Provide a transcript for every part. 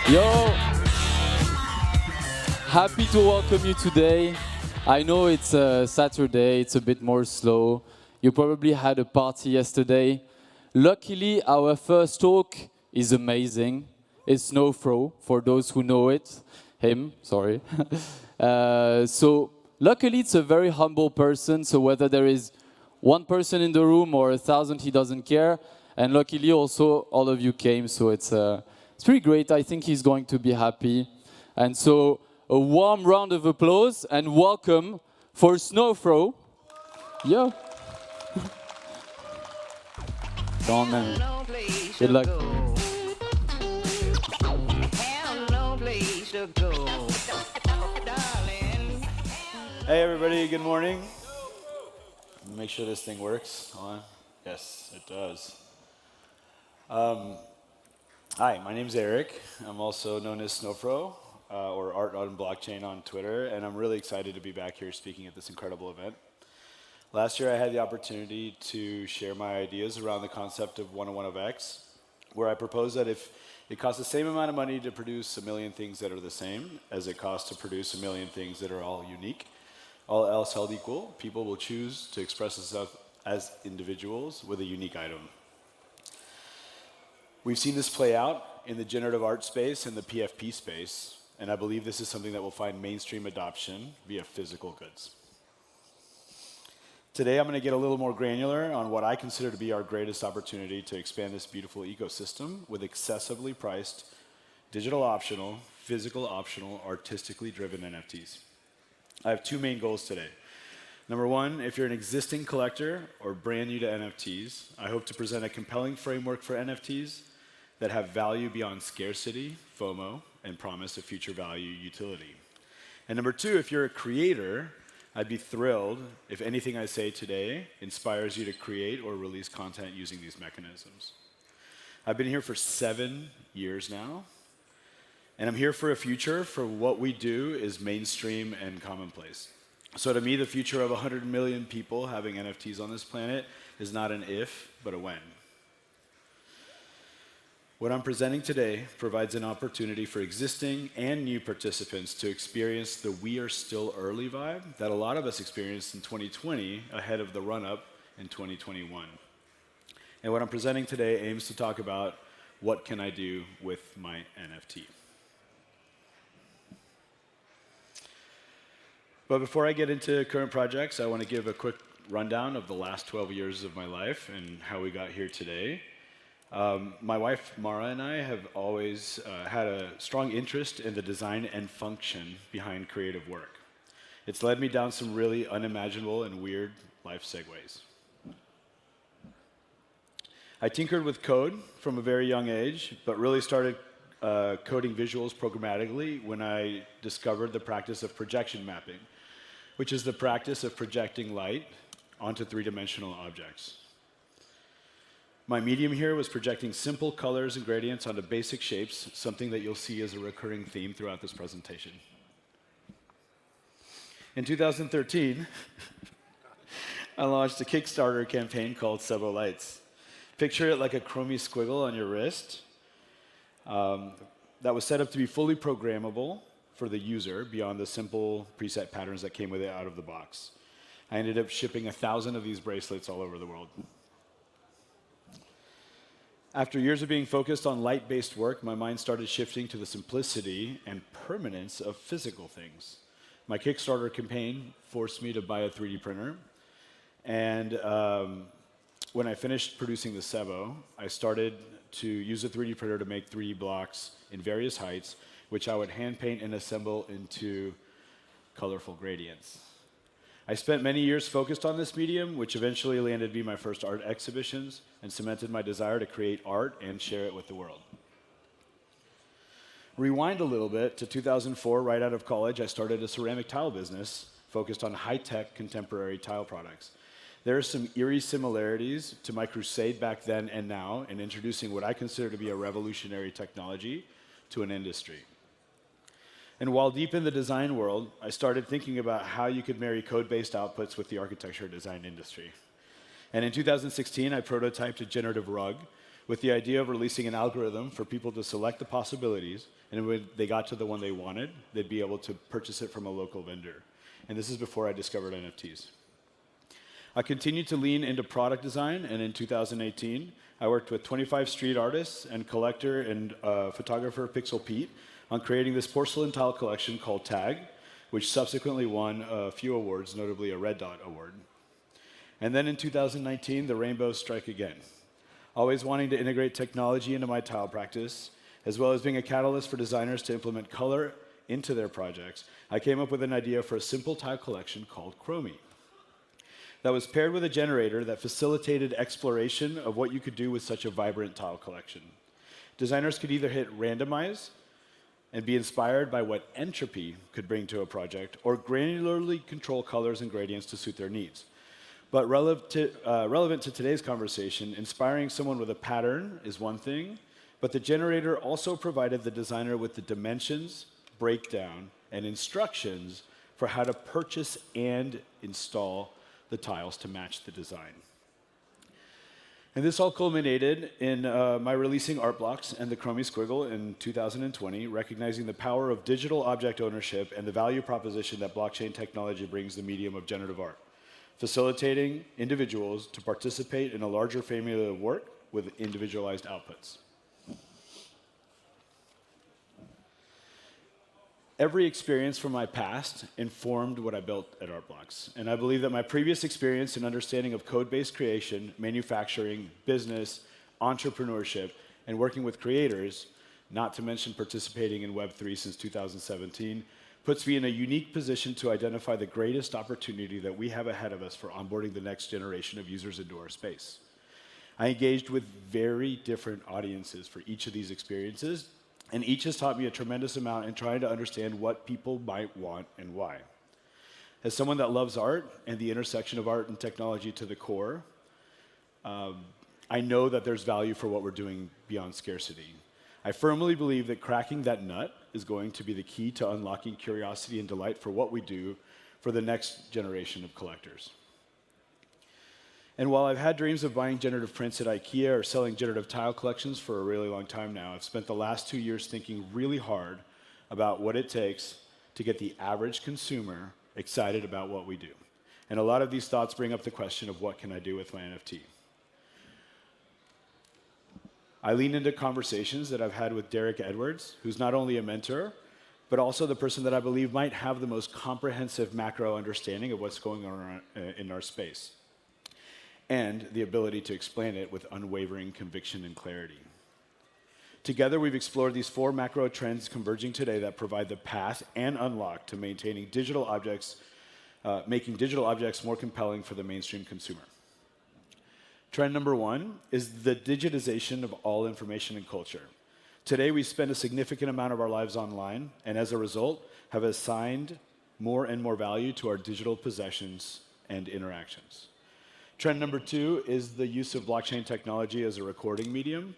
Yo, happy to welcome you today. I know it's a Saturday, it's a bit more slow. You probably had a party yesterday. Luckily, our first talk is amazing. It's Snowfro, for those who know it. Him, sorry. Luckily, it's a very humble person, so whether there is one person in the room or 1,000, he doesn't care. And luckily, also, all of you came, so it's pretty great. I think he's going to be happy. And so, a warm round of applause and welcome for Snowfro. Yeah. Come on, man. Good luck. Hey everybody, good morning. Make sure this thing works. On. Yes, it does. Hi, my name's Eric. I'm also known as Snowfro, or Art on Blockchain on Twitter, and I'm really excited to be back here speaking at this incredible event. Last year I had the opportunity to share my ideas around the concept of 101 of X, where I proposed that if it costs the same amount of money to produce a million things that are the same as it costs to produce a million things that are all unique, all else held equal, people will choose to express themselves as individuals with a unique item. We've seen this play out in the generative art space and the PFP space, and I believe this is something that will find mainstream adoption via physical goods. Today, I'm going to get a little more granular on what I consider to be our greatest opportunity to expand this beautiful ecosystem with accessibly priced, digital optional, physical optional, artistically driven NFTs. I have two main goals today. Number one, if you're an existing collector or brand new to NFTs, I hope to present a compelling framework for NFTs that have value beyond scarcity, FOMO, and promise of future value utility. And number two, if you're a creator, I'd be thrilled if anything I say today inspires you to create or release content using these mechanisms. I've been here for 7 years now, and I'm here for a future for what we do is mainstream and commonplace. So to me, the future of 100 million people having NFTs on this planet is not an if, but a when. What I'm presenting today provides an opportunity for existing and new participants to experience the "we are still early" vibe that a lot of us experienced in 2020 ahead of the run-up in 2021. And what I'm presenting today aims to talk about what can I do with my NFT. But before I get into current projects, I want to give a quick rundown of the last 12 years of my life and how we got here today. My wife, Mara, and I have always had a strong interest in the design and function behind creative work. It's led me down some really unimaginable and weird life segues. I tinkered with code from a very young age, but really started coding visuals programmatically when I discovered the practice of projection mapping, which is the practice of projecting light onto three-dimensional objects. My medium here was projecting simple colors and gradients onto basic shapes, something that you'll see as a recurring theme throughout this presentation. In 2013, I launched a Kickstarter campaign called Sebo Lights. Picture it like a chromey squiggle on your wrist that was set up to be fully programmable for the user beyond the simple preset patterns that came with it out of the box. I ended up shipping 1,000 of these bracelets all over the world. After years of being focused on light-based work, my mind started shifting to the simplicity and permanence of physical things. My Kickstarter campaign forced me to buy a 3D printer, and when I finished producing the Sebo, I started to use a 3D printer to make 3D blocks in various heights, which I would hand paint and assemble into colorful gradients. I spent many years focused on this medium, which eventually landed me my first art exhibitions and cemented my desire to create art and share it with the world. Rewind a little bit to 2004, right out of college, I started a ceramic tile business focused on high-tech contemporary tile products. There are some eerie similarities to my crusade back then and now in introducing what I consider to be a revolutionary technology to an industry. And while deep in the design world, I started thinking about how you could marry code-based outputs with the architecture design industry. And in 2016, I prototyped a generative rug with the idea of releasing an algorithm for people to select the possibilities, and when they got to the one they wanted, they'd be able to purchase it from a local vendor. And this is before I discovered NFTs. I continued to lean into product design, and in 2018, I worked with 25 street artists and collector and photographer Pixel Pete on creating this porcelain tile collection called Tag, which subsequently won a few awards, notably a Red Dot Award. And then in 2019, the rainbows strike again. Always wanting to integrate technology into my tile practice, as well as being a catalyst for designers to implement color into their projects, I came up with an idea for a simple tile collection called Chromie that was paired with a generator that facilitated exploration of what you could do with such a vibrant tile collection. Designers could either hit randomize and be inspired by what entropy could bring to a project, or granularly control colors and gradients to suit their needs. But relevant to today's conversation, inspiring someone with a pattern is one thing, but the generator also provided the designer with the dimensions, breakdown, and instructions for how to purchase and install the tiles to match the design. And this all culminated in my releasing Art Blocks and the Chromie Squiggle in 2020, recognizing the power of digital object ownership and the value proposition that blockchain technology brings the medium of generative art, facilitating individuals to participate in a larger family of work with individualized outputs. Every experience from my past informed what I built at Art Blocks, and I believe that my previous experience and understanding of code-based creation, manufacturing, business, entrepreneurship, and working with creators, not to mention participating in Web3 since 2017, puts me in a unique position to identify the greatest opportunity that we have ahead of us for onboarding the next generation of users into our space. I engaged with very different audiences for each of these experiences, and each has taught me a tremendous amount in trying to understand what people might want and why. As someone that loves art and the intersection of art and technology to the core, I know that there's value for what we're doing beyond scarcity. I firmly believe that cracking that nut is going to be the key to unlocking curiosity and delight for what we do for the next generation of collectors. And while I've had dreams of buying generative prints at IKEA or selling generative tile collections for a really long time now, I've spent the last 2 years thinking really hard about what it takes to get the average consumer excited about what we do. And a lot of these thoughts bring up the question of what can I do with my NFT? I lean into conversations that I've had with Derek Edwards, who's not only a mentor, but also the person that I believe might have the most comprehensive macro understanding of what's going on in our space, and the ability to explain it with unwavering conviction and clarity. Together, we've explored these 4 macro trends converging today that provide the path and unlock to maintaining digital objects, making digital objects more compelling for the mainstream consumer. Trend number 1 is the digitization of all information and culture. Today, we spend a significant amount of our lives online, and as a result, have assigned more and more value to our digital possessions and interactions. Trend number 2 is the use of blockchain technology as a recording medium.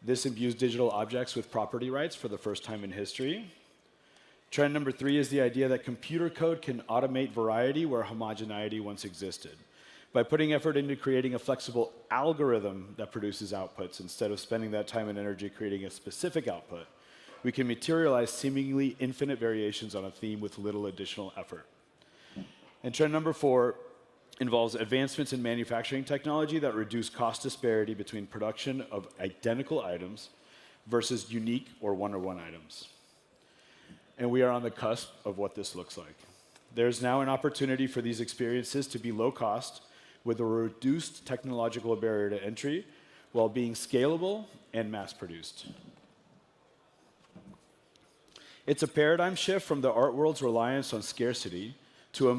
This imbues digital objects with property rights for the first time in history. Trend number 3 is the idea that computer code can automate variety where homogeneity once existed. By putting effort into creating a flexible algorithm that produces outputs instead of spending that time and energy creating a specific output, we can materialize seemingly infinite variations on a theme with little additional effort. And trend number 4 involves advancements in manufacturing technology that reduce cost disparity between production of identical items versus unique or one-of-one items. And we are on the cusp of what this looks like. There's now an opportunity for these experiences to be low cost with a reduced technological barrier to entry while being scalable and mass-produced. It's a paradigm shift from the art world's reliance on scarcity to a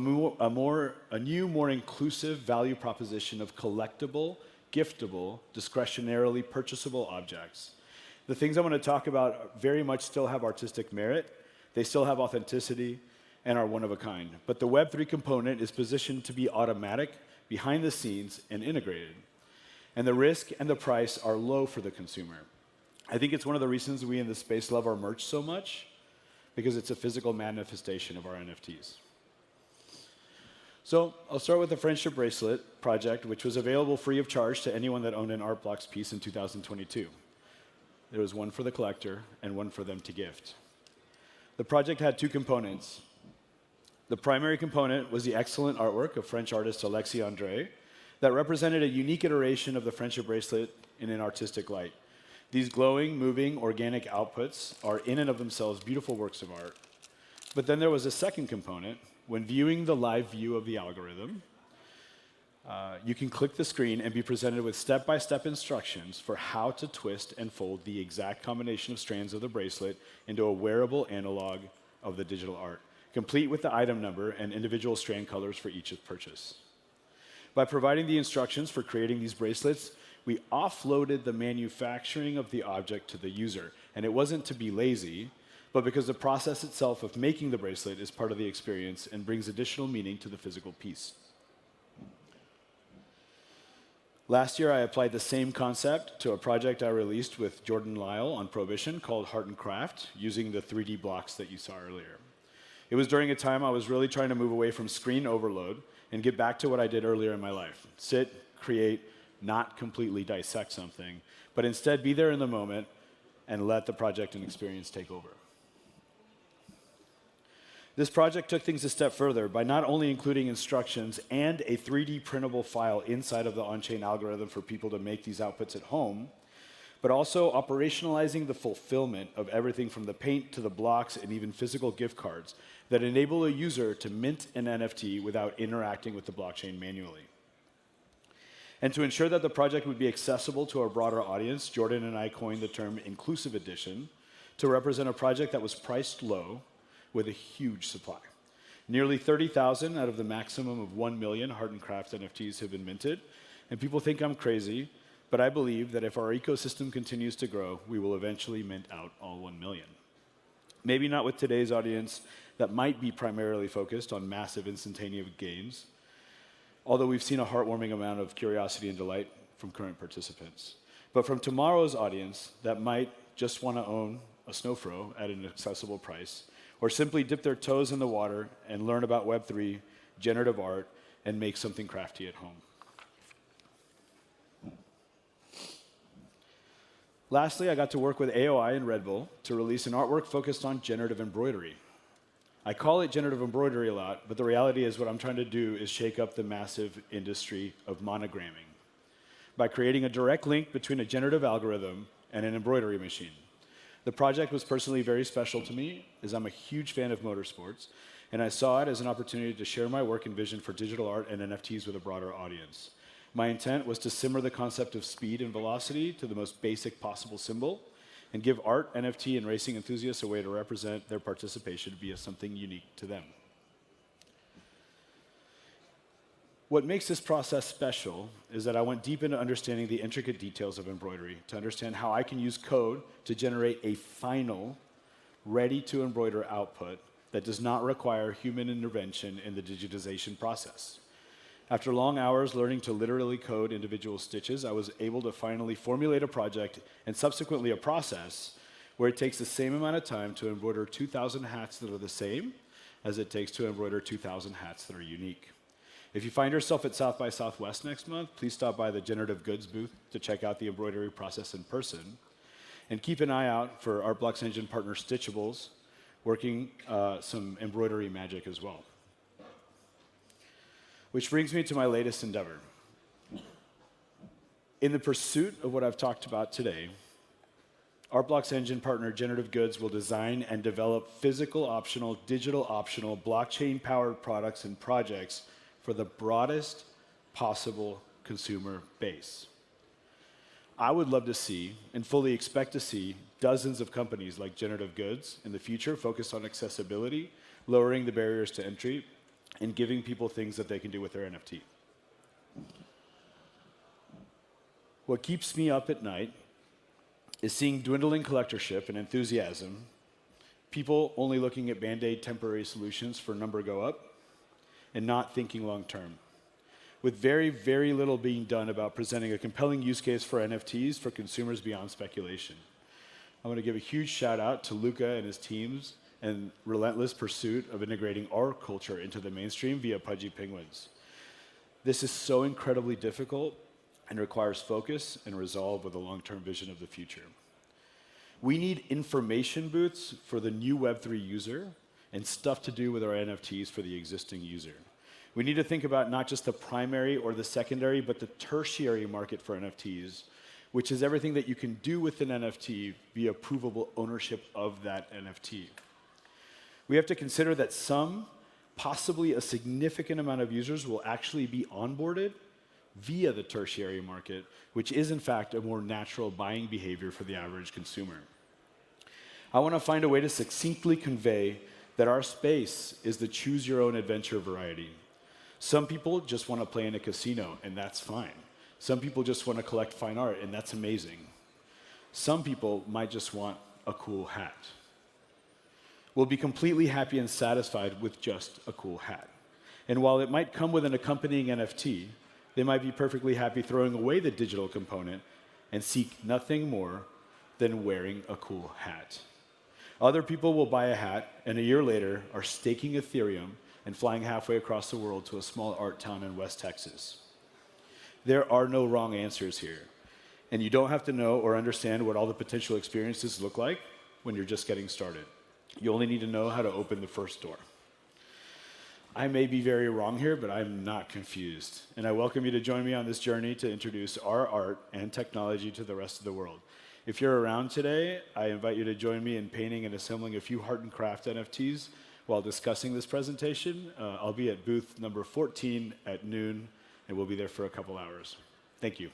new, more inclusive value proposition of collectible, giftable, discretionarily purchasable objects. The things I'm going to talk about very much still have artistic merit, they still have authenticity, and are one of a kind. But the Web3 component is positioned to be automatic, behind the scenes, and integrated. And the risk and the price are low for the consumer. I think it's one of the reasons we in this space love our merch so much, because it's a physical manifestation of our NFTs. So I'll start with the Friendship Bracelet project, which was available free of charge to anyone that owned an Art Blocks piece in 2022. There was one for the collector and one for them to gift. The project had two components. The primary component was the excellent artwork of French artist Alexis André that represented a unique iteration of the Friendship Bracelet in an artistic light. These glowing, moving, organic outputs are in and of themselves beautiful works of art. But then there was a second component. When viewing the live view of the algorithm, you can click the screen and be presented with step-by-step instructions for how to twist and fold the exact combination of strands of the bracelet into a wearable analog of the digital art, complete with the item number and individual strand colors for each purchase. By providing the instructions for creating these bracelets, we offloaded the manufacturing of the object to the user. And it wasn't to be lazy, but because the process itself of making the bracelet is part of the experience and brings additional meaning to the physical piece. Last year, I applied the same concept to a project I released with Jordan Lyle on Prohibition called Heart and Craft, using the 3D blocks that you saw earlier. It was during a time I was really trying to move away from screen overload and get back to what I did earlier in my life. Sit, create, not completely dissect something, but instead be there in the moment and let the project and experience take over. This project took things a step further by not only including instructions and a 3D printable file inside of the on-chain algorithm for people to make these outputs at home, but also operationalizing the fulfillment of everything from the paint to the blocks and even physical gift cards that enable a user to mint an NFT without interacting with the blockchain manually. And to ensure that the project would be accessible to a broader audience, Jordan and I coined the term Inclusive Edition to represent a project that was priced low with a huge supply. Nearly 30,000 out of the maximum of 1 million Heart and Craft NFTs have been minted, and people think I'm crazy, but I believe that if our ecosystem continues to grow, we will eventually mint out all 1 million. Maybe not with today's audience that might be primarily focused on massive instantaneous gains, although we've seen a heartwarming amount of curiosity and delight from current participants. But from tomorrow's audience that might just want to own a Snowfro at an accessible price, or simply dip their toes in the water and learn about Web3, generative art, and make something crafty at home. Lastly, I got to work with AOI and Red Bull to release an artwork focused on generative embroidery. I call it generative embroidery a lot, but the reality is what I'm trying to do is shake up the massive industry of monogramming by creating a direct link between a generative algorithm and an embroidery machine. The project was personally very special to me, as I'm a huge fan of motorsports, and I saw it as an opportunity to share my work and vision for digital art and NFTs with a broader audience. My intent was to simmer the concept of speed and velocity to the most basic possible symbol, and give art, NFT, and racing enthusiasts a way to represent their participation via something unique to them. What makes this process special is that I went deep into understanding the intricate details of embroidery to understand how I can use code to generate a final, ready-to-embroider output that does not require human intervention in the digitization process. After long hours learning to literally code individual stitches, I was able to finally formulate a project and subsequently a process where it takes the same amount of time to embroider 2,000 hats that are the same as it takes to embroider 2,000 hats that are unique. If you find yourself at South by Southwest next month, please stop by the Generative Goods booth to check out the embroidery process in person. And keep an eye out for Art Blocks Engine partner Stitchables, working some embroidery magic as well. Which brings me to my latest endeavor. In the pursuit of what I've talked about today, Art Blocks Engine partner Generative Goods will design and develop physical optional, digital optional, blockchain-powered products and projects for the broadest possible consumer base. I would love to see, and fully expect to see, dozens of companies like Generative Goods in the future focused on accessibility, lowering the barriers to entry, and giving people things that they can do with their NFT. What keeps me up at night is seeing dwindling collectorship and enthusiasm, people only looking at Band-Aid temporary solutions for number go up, and not thinking long term, with very, very little being done about presenting a compelling use case for NFTs for consumers beyond speculation. I want to give a huge shout out to Luca and his teams and relentless pursuit of integrating our culture into the mainstream via Pudgy Penguins. This is so incredibly difficult and requires focus and resolve with a long-term vision of the future. We need information booths for the new Web3 user and stuff to do with our NFTs for the existing user. We need to think about not just the primary or the secondary, but the tertiary market for NFTs, which is everything that you can do with an NFT via provable ownership of that NFT. We have to consider that some, possibly a significant amount of users, will actually be onboarded via the tertiary market, which is in fact a more natural buying behavior for the average consumer. I want to find a way to succinctly convey that our space is the choose your own adventure variety. Some people just want to play in a casino, and that's fine. Some people just want to collect fine art, and that's amazing. Some people might just want a cool hat. We'll be completely happy and satisfied with just a cool hat. And while it might come with an accompanying NFT, they might be perfectly happy throwing away the digital component and seek nothing more than wearing a cool hat. Other people will buy a hat and a year later are staking Ethereum and flying halfway across the world to a small art town in West Texas. There are no wrong answers here. And you don't have to know or understand what all the potential experiences look like when you're just getting started. You only need to know how to open the first door. I may be very wrong here, but I'm not confused. And I welcome you to join me on this journey to introduce our art and technology to the rest of the world. If you're around today, I invite you to join me in painting and assembling a few Heart and Craft NFTs while discussing this presentation. I'll be at booth number 14 at noon, and we'll be there for a couple hours. Thank you.